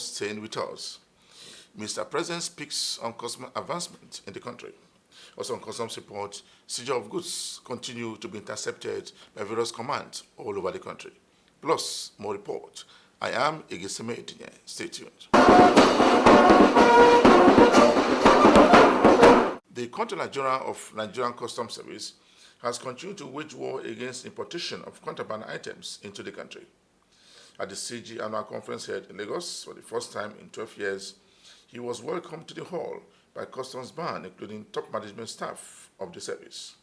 staying with us. Mr. President speaks on customs advancement in the country. Also on customs report, seizure of goods continue to be intercepted by various commands all over the country. Plus, more report. I am Igiseme Edinye. Stay tuned. The Controller General of Nigerian Customs Service has continued to wage war against importation of contraband items into the country. At the CG annual conference held in Lagos for the first time in 12 years, he was welcomed to the hall by customs band, including top management staff of the service.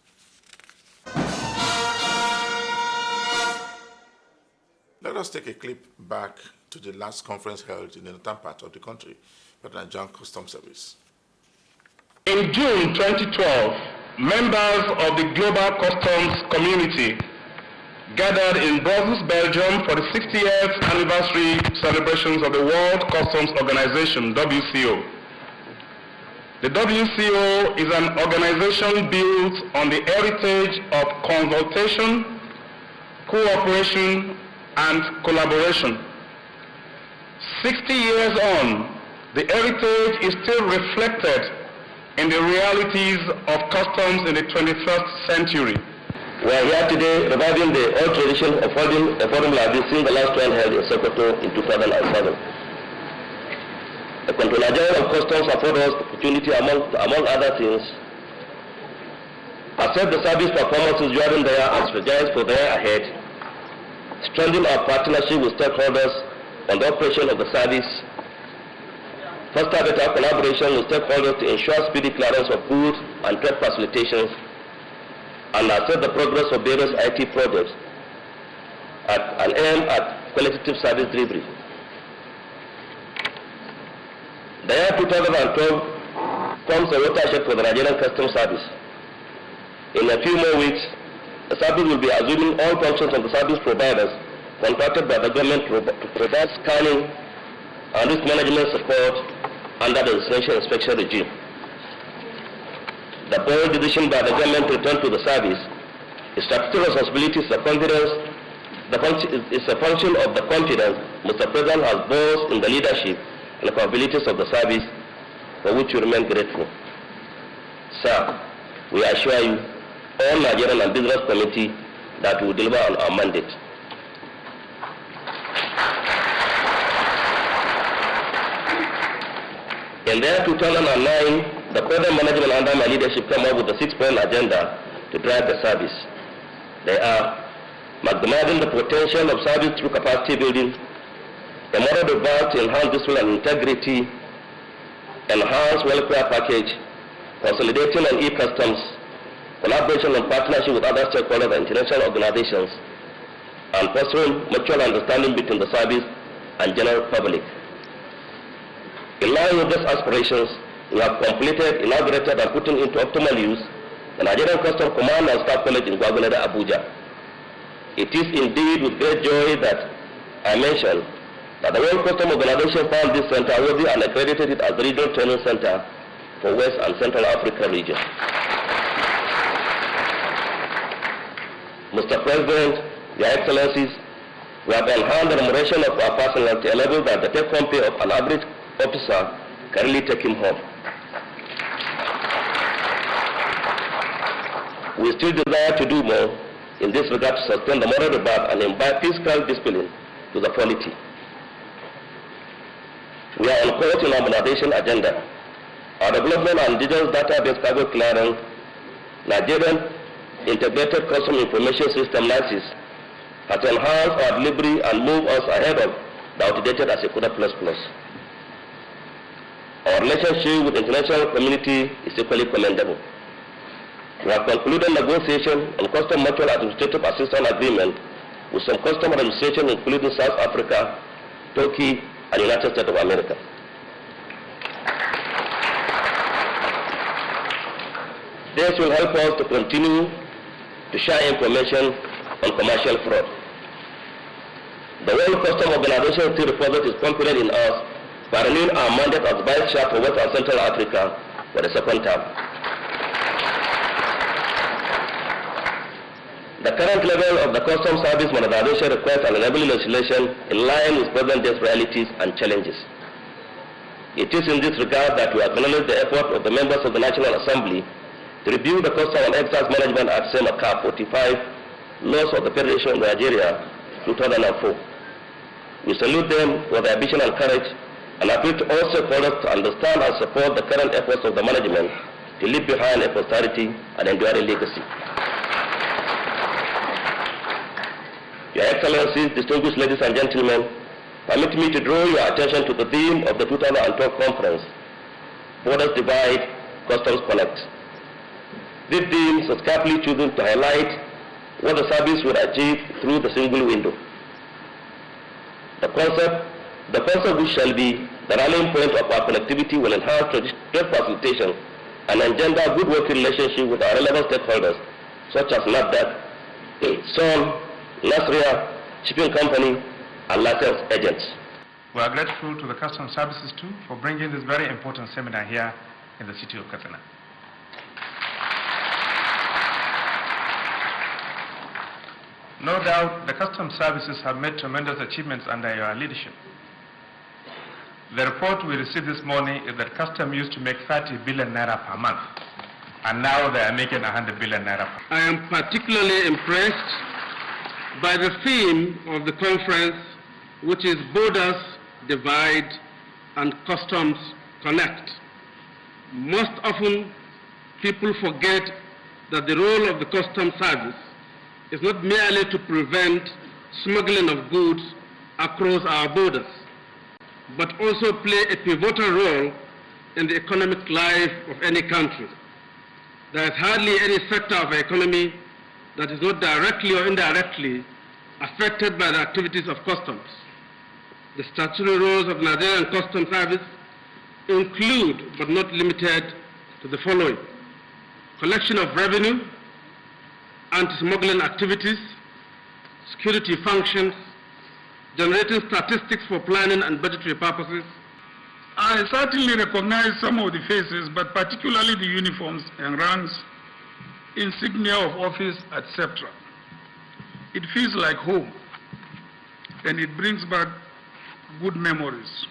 Let us take a clip back to the last conference held in the northern part of the country by the Nigerian Customs Service. In June 2012, members of the Global Customs Community gathered in Brussels, Belgium for the 60th anniversary celebrations of the World Customs Organization, WCO. The WCO is an organization built on the heritage of consultation, cooperation, and collaboration. 60 years on, the heritage is still reflected in the realities of customs in the 21st century. We are here today reviving the old tradition of holding a forum like this since the last one held in Sokoto in 2007. The Controller General of Customs afforded us the opportunity, among other things, assess the service performances during the year and strategize for the year ahead, strengthen our partnership with stakeholders on the operation of the service, foster better collaboration with stakeholders to ensure speedy clearance of goods and trade facilitations, and assess the progress of various IT projects and aim at qualitative service delivery. The year 2012 forms a watershed for the Nigerian Customs Service. In a few more weeks, the service will be assuming all functions of the service providers contracted by the government to provide scanning and risk management support under the destination inspection regime. The bold decision by the government to return to the service is statutory responsibility is a function of the confidence Mr. President has both in the leadership and the capabilities of the service, for which we remain grateful. Sir, we assure you, all Nigerian and business committee, that we will deliver on our mandate. In the year 2009, the program management under my leadership came up with a 6-point agenda to drive the service. They are maximizing the potential of service through capacity building, a model developed to enhance discipline and integrity, enhance welfare package, consolidating on e-customs, collaboration and partnership with other stakeholders and international organizations, and fostering mutual understanding between the service and general public. In line with these aspirations, we have completed, inaugurated, and put into optimal use the Nigerian Customs Command and Staff College in Gwagwalada, Abuja. It is indeed with great joy that I mention that the World Customs Organization found this center worthy and accredited it as the Regional Training Center for West and Central Africa region. Mr. President, Your Excellencies, we have enhanced the remuneration of our personnel to a level that the take-home pay of an average officer can really take him home. We still desire to do more in this regard to sustain the moral debate and imbibe fiscal discipline to the polity. We are on course in our modernization agenda. Our development and digital database cargo clearance, Nigerian Integrated Customs Information System (NICIS) has enhanced our delivery and moved us ahead of the outdated Asekuda++. Our relationship with the international community is equally commendable. We have concluded negotiation on custom mutual administrative assistance agreement with some custom administration including South Africa, Turkey, and United States of America. This will help us to continue to share information on commercial fraud. The World Customs Organization still reported its confidence in us by renewing our mandate as Vice Chair for West and Central Africa for the second term. The current level of the Customs Service modernization requires an enabling legislation in line with present-day realities and challenges. It is in this regard that we acknowledge the effort of the members of the National Assembly to review the Custom and Excise Management Act SEMA 45 laws of the Federation of Nigeria 2004. We salute them for their ambition and courage and appeal to all stakeholders to understand and support the current efforts of the management to leave behind a posterity and enduring legacy. Your Excellencies, distinguished ladies and gentlemen, permit me to draw your attention to the theme of the 2012 conference, Borders Divide, Customs Connect. This theme is carefully chosen to highlight what the service would achieve through the single window. The concept which shall be the rallying point of our connectivity will enhance trade facilitation and engender good working relationship with our relevant stakeholders such as NAFDAC, SON, LASRIA, shipping company, and licensed agents. We are grateful to the Customs Services too for bringing this very important seminar here in the city of Katsina. No doubt the Customs Services have made tremendous achievements under your leadership. The report we received this morning is that Customs used to make 30 billion naira per month, and now they are making 100 billion naira per month. I am particularly impressed by the theme of the conference, which is Borders Divide and Customs Connect. Most often, people forget that the role of the Customs Service is not merely to prevent smuggling of goods across our borders, but also play a pivotal role in the economic life of any country. There is hardly any sector of the economy that is not directly or indirectly affected by the activities of customs. The statutory roles of the Nigerian Customs Service include, but not limited to, the following: collection of revenue, anti-smuggling activities, security functions, generating statistics for planning and budgetary purposes. I certainly recognize some of the faces, but particularly the uniforms and ranks, insignia of office, etc. It feels like home, and it brings back good memories.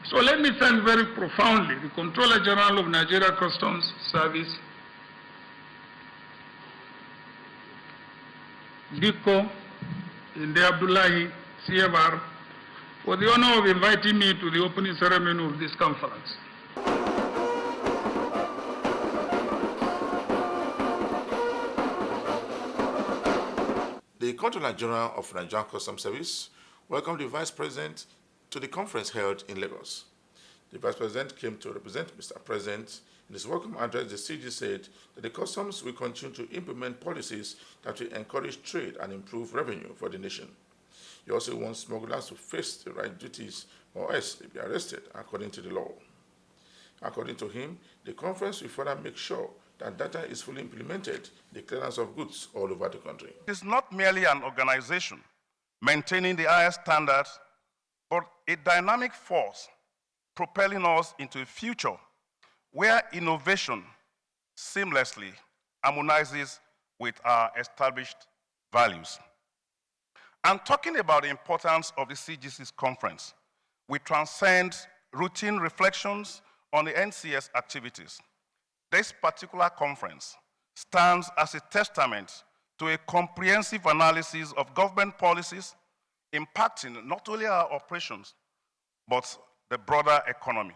So let me thank very profoundly the Comptroller General of Nigeria Customs Service, Dikko Inde Abdullahi, CFR, for the honor of inviting me to the opening ceremony of this conference. The Comptroller General of Nigerian Customs Service welcomed the Vice President to the conference held in Lagos. The Vice President came to represent Mr. President. In his welcome address, the CG said that the Customs will continue to implement policies that will encourage trade and improve revenue for the nation. He also wants smugglers to face the right duties or else they'll be arrested according to the law. According to him, the conference will further make sure that data is fully implemented in the clearance of goods all over the country. It is not merely an organization maintaining the highest standards, but a dynamic force propelling us into a future where innovation seamlessly harmonizes with our established values. And talking about the importance of the CGC's conference, we transcend routine reflections on the NCS activities. This particular conference stands as a testament to a comprehensive analysis of government policies impacting not only our operations, but the broader economy.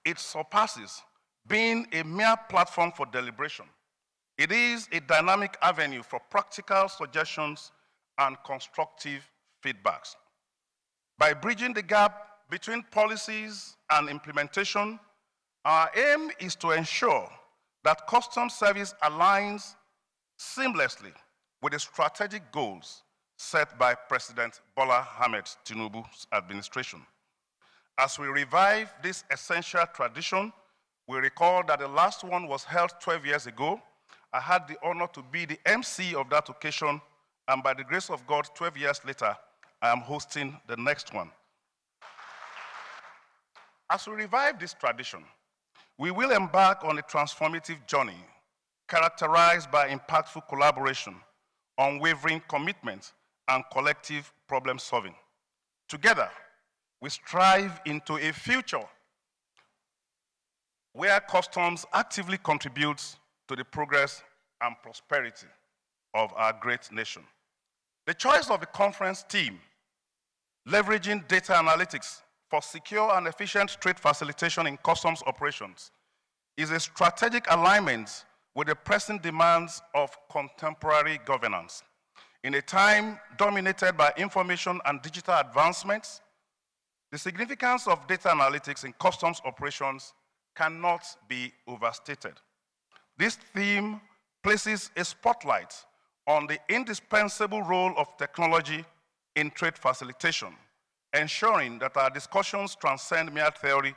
It surpasses being a mere platform for deliberation. It is a dynamic avenue for practical suggestions and constructive feedbacks. By bridging the gap between policies and implementation, our aim is to ensure that Customs Service aligns seamlessly with the strategic goals set by President Bola Ahmed Tinubu's administration. As we revive this essential tradition, we recall that the last one was held 12 years ago. I had the honor to be the MC of that occasion, and by the grace of God, 12 years later, I am hosting the next one. As we revive this tradition, we will embark on a transformative journey characterized by impactful collaboration, unwavering commitment, and collective problem solving. Together, we strive into a future where customs actively contributes to the progress and prosperity of our great nation. The choice of the conference theme, leveraging data analytics for secure and efficient trade facilitation in customs operations, is a strategic alignment with the pressing demands of contemporary governance. In a time dominated by information and digital advancements, the significance of data analytics in customs operations cannot be overstated. This theme places a spotlight on the indispensable role of technology in trade facilitation, ensuring that our discussions transcend mere theory,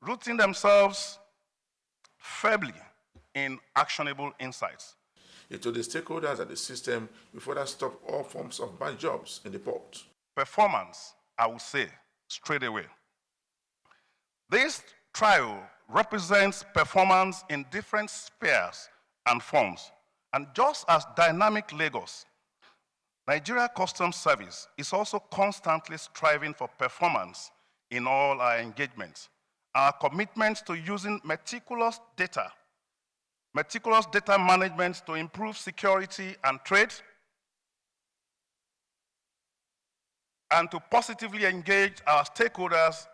rooting themselves firmly in actionable insights. To the stakeholders at the system, we further stop all forms of bad jobs in the port. Performance, I will say, straight away. This trial represents performance in different spheres and forms. And just as dynamic Lagos, Nigeria Customs Service is also constantly striving for performance in all our engagements. Our commitment to using meticulous data management to improve security and trade, and to positively engage our stakeholders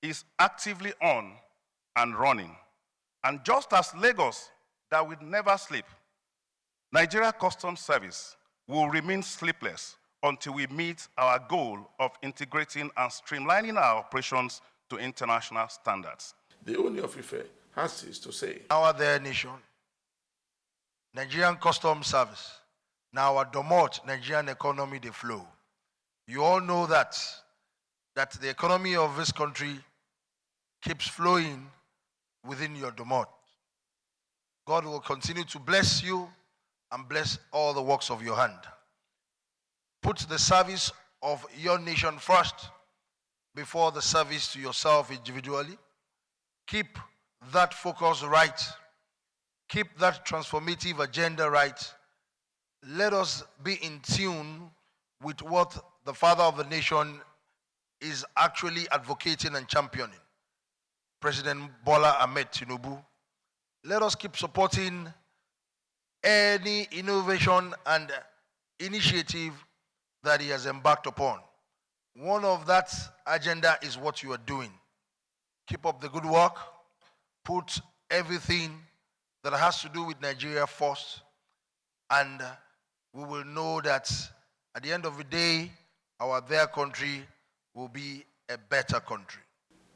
is actively on and running. And just as Lagos, that will never sleep, Nigeria Customs Service will remain sleepless until we meet our goal of integrating and streamlining our operations to international standards. The Oni of Ife has this to say. Our dear nation, Nigerian Customs Service, now our domot Nigerian economy they flow. You all know that the economy of this country keeps flowing within your domot. God will continue to bless you and bless all the works of your hand. Put the service of your nation first before the service to yourself individually. Keep that focus right. Keep that transformative agenda right. Let us be in tune with what the father of the nation is actually advocating and championing, President Bola Ahmed Tinubu. Let us keep supporting any innovation and initiative that he has embarked upon. One of that agenda is what you are doing. Keep up the good work. Put everything that has to do with Nigeria first, and we will know that at the end of the day, our their country will be a better country.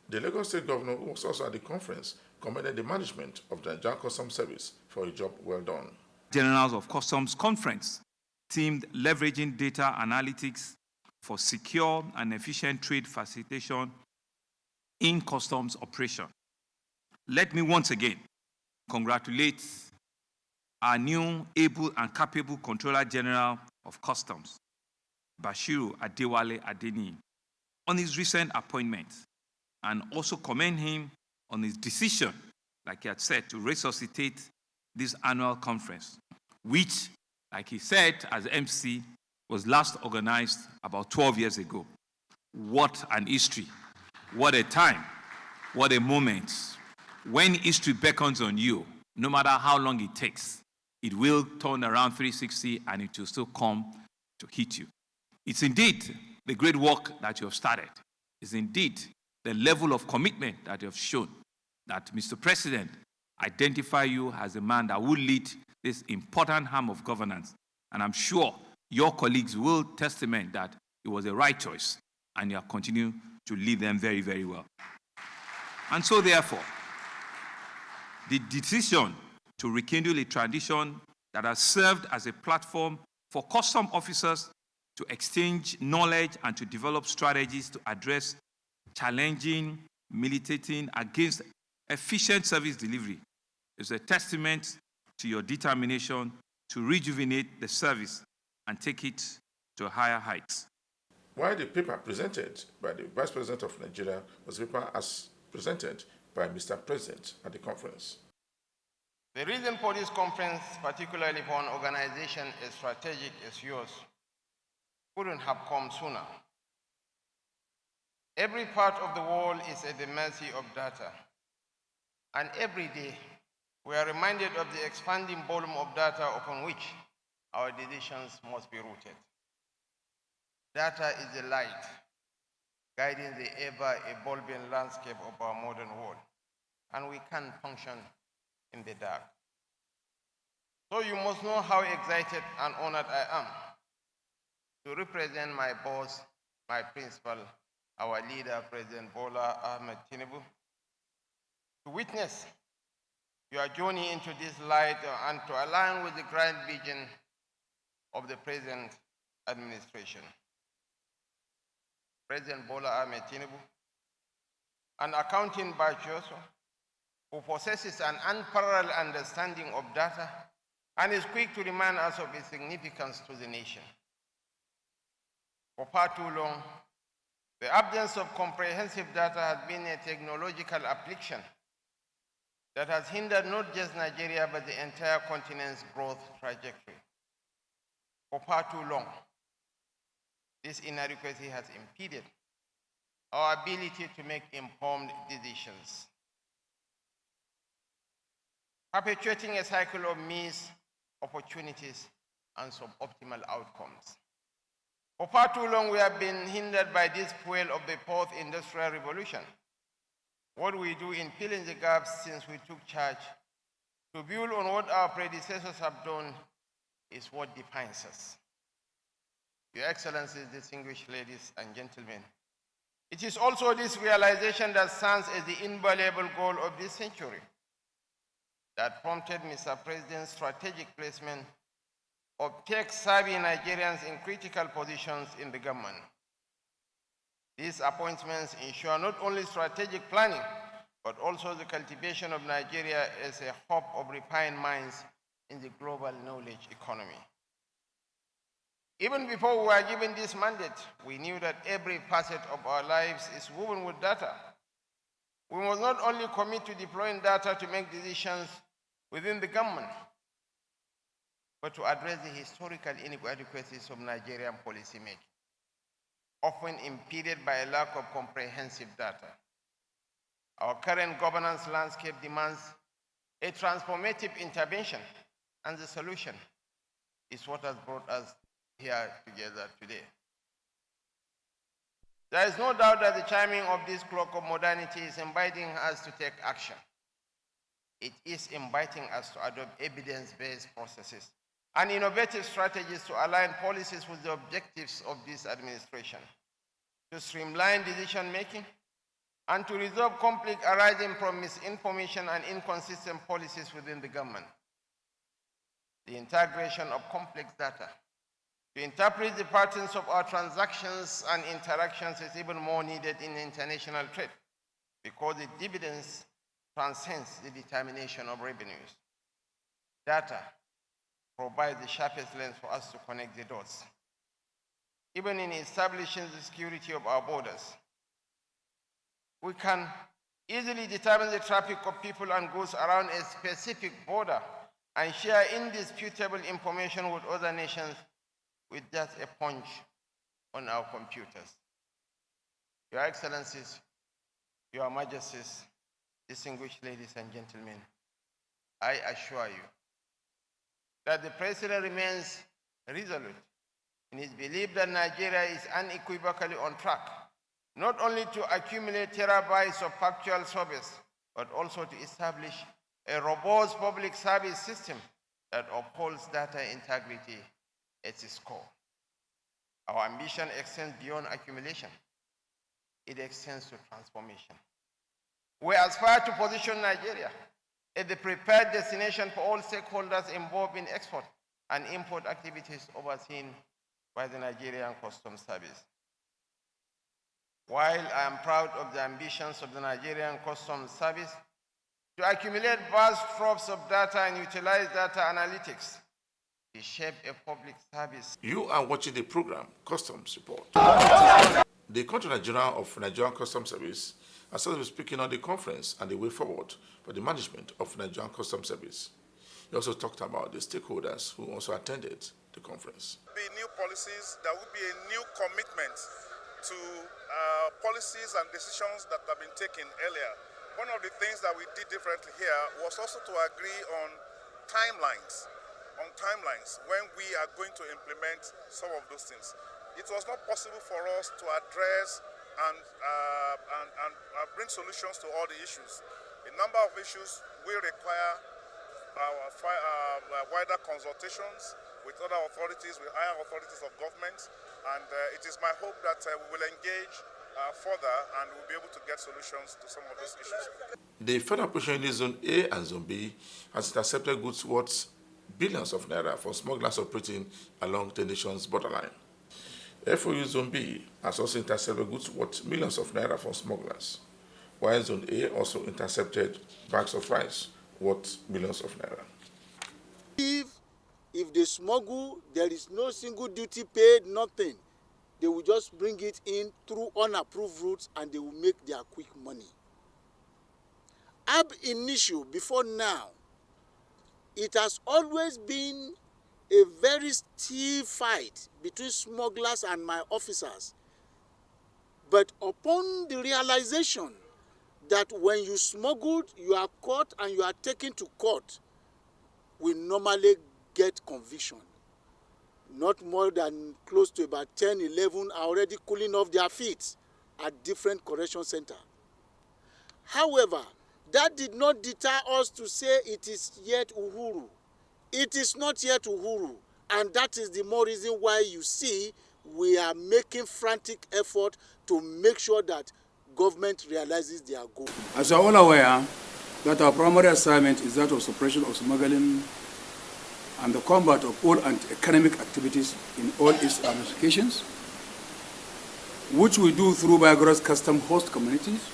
The Lagos State Governor, who was also at the conference, commended the management of the Nigerian Customs Service for a job well done. Generals of Customs Conference themed leveraging data analytics for secure and efficient trade facilitation in customs operation. Let me once again congratulate our new able and capable Controller General of Customs, Bashiru Adewale Adeni, on his recent appointment, and also commend him on his decision, like he had said, to resuscitate this annual conference, which, like he said as MC, was last organized about 12 years ago. What an history. What a time. What a moment. When history beckons on you, no matter how long it takes, it will turn around 360 and it will still come to hit you. It's indeed the great work that you have started. It's indeed the level of commitment that you have shown, that Mr. President identify you as a man that will lead this important arm of governance. And I'm sure your colleagues will testify that it was the right choice, and you are continuing to lead them very, very well. And so therefore, the decision to rekindle a tradition that has served as a platform for custom officers to exchange knowledge and to develop strategies to address challenging, militating against efficient service delivery is a testament to your determination to rejuvenate the service and take it to higher heights. While the paper presented by the Vice President of Nigeria was a paper as presented by Mr. President at the conference. The reason for this conference, particularly for an organization as strategic as yours, couldn't have come sooner. Every part of the world is at the mercy of data. And every day, we are reminded of the expanding volume of data upon which our decisions must be rooted. Data is the light guiding the ever-evolving landscape of our modern world, and we can't function in the dark. So you must know how excited and honored I am to represent my boss, my principal, our leader, President Bola Ahmed Tinubu, to witness your journey into this light and to align with the grand vision of the present administration. President Bola Ahmed Tinubu, an accounting virtuoso who possesses an unparalleled understanding of data and is quick to remind us of its significance to the nation. For far too long, the absence of comprehensive data has been a technological affliction that has hindered not just Nigeria but the entire continent's growth trajectory. For far too long, this inadequacy has impeded our ability to make informed decisions, perpetuating a cycle of missed opportunities and suboptimal outcomes. For far too long, we have been hindered by this fuel of the fourth industrial revolution. What we do in filling the gaps since we took charge to build on what our predecessors have done is what defines us. Your Excellencies, distinguished ladies and gentlemen, it is also this realization that stands as the invaluable goal of this century that prompted Mr. President's strategic placement of tech-savvy Nigerians in critical positions in the government. These appointments ensure not only strategic planning, but also the cultivation of Nigeria as a hub of refined minds in the global knowledge economy. Even before we were given this mandate, we knew that every facet of our lives is woven with data. We must not only commit to deploying data to make decisions within the government, but to address the historical inadequacies of Nigerian policymaking, often impeded by a lack of comprehensive data. Our current governance landscape demands a transformative intervention, and the solution is what has brought us here together today. There is no doubt that the chiming of this clock of modernity is inviting us to take action. It is inviting us to adopt evidence-based processes and innovative strategies to align policies with the objectives of this administration, to streamline decision-making, and to resolve conflict arising from misinformation and inconsistent policies within the government. The integration of complex data to interpret the patterns of our transactions and interactions is even more needed in international trade because the dividends transcends the determination of revenues. Data provides the sharpest lens for us to connect the dots. Even in establishing the security of our borders, we can easily determine the traffic of people and goods around a specific border and share indisputable information with other nations with just a punch on our computers. Your Excellencies, Your Majesties, distinguished ladies and gentlemen, I assure you that the President remains resolute in his belief that Nigeria is unequivocally on track, not only to accumulate terabytes of factual service, but also to establish a robust public service system that upholds data integrity at its core. Our ambition extends beyond accumulation. It extends to transformation. We aspire to position Nigeria as the prepared destination for all stakeholders involved in export and import activities overseen by the Nigerian Customs Service. While I am proud of the ambitions of the Nigerian Customs Service to accumulate vast troves of data and utilize data analytics to shape a public service. You are watching the program Customs Report. The Controller General of Nigerian Customs Service has also been speaking on the conference and the way forward for the management of Nigerian Customs Service. He also talked about the stakeholders who also attended the conference. There will be new policies, there will be a new commitment to policies and decisions that have been taken earlier. One of the things that we did differently here was also to agree on timelines when we are going to implement some of those things. It was not possible for us to address and bring solutions to all the issues. A number of issues will require wider consultations with other authorities, with higher authorities of government, and it is my hope that we will engage further and we'll be able to get solutions to some of these issues. The Federal Operation Unit Zone A and Zone B has intercepted goods worth billions of naira from smugglers operating along the nation's borderline. FOU Zone B has also intercepted goods worth millions of naira from smugglers, while Zone A also intercepted bags of rice worth millions of naira. If they smuggle, there is no single duty paid, nothing. They will just bring it in through unapproved routes and they will make their quick money. Ab initio, before now, it has always been a very stiff fight between smugglers and my officers. But upon the realization that when you smuggled, you are caught and you are taken to court, we normally get conviction. Not more than close to about 10, 11 are already cooling off their feet at different correction centers. However, that did not deter us to say it is yet Uhuru. It is not yet Uhuru, and that is the more reason why you see we are making frantic effort to make sure that government realizes their goal. As you are all aware, that our primary assignment is that of suppression of smuggling and the combat of all anti-economic activities in all its ramifications, which we do through vigorous custom host communities,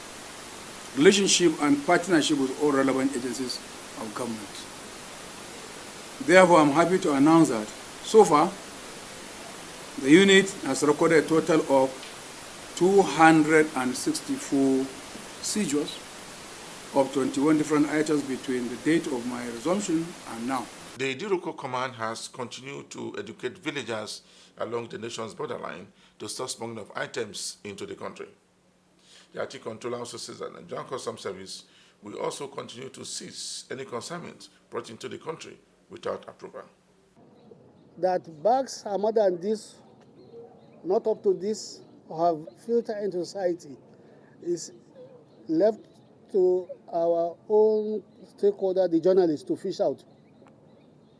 relationship and partnership with all relevant agencies of government. Therefore, I'm happy to announce that so far, the unit has recorded a total of 264 seizures of 21 different items between the date of my resumption and now. The Diroko Command has continued to educate villagers along the nation's borderline to stop smuggling of items into the country. The Arctic Controller also says that the Nigerian Customs Service will also continue to seize any consignment brought into the country without approval. That bags are more than this, not up to this, or have filtered into society, is left to our own stakeholder, the journalists, to fish out.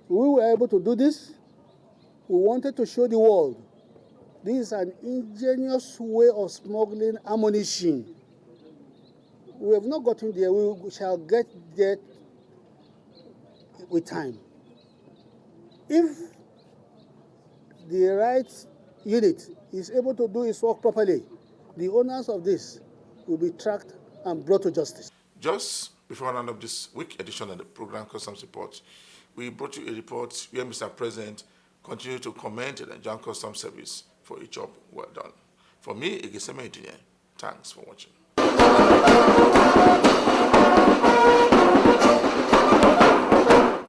We were able to do this. We wanted to show the world this is an ingenious way of smuggling ammunition. We have not gotten there. We shall get there with time. If the right unit is able to do its work properly, the owners of this will be tracked and brought to justice. Just before I round up this week edition of the program Customs Report, we brought you a report where Mr. President continued to commend the Nigerian Customs Service for a job well done. For me, Igeseme Idunye, thanks for watching.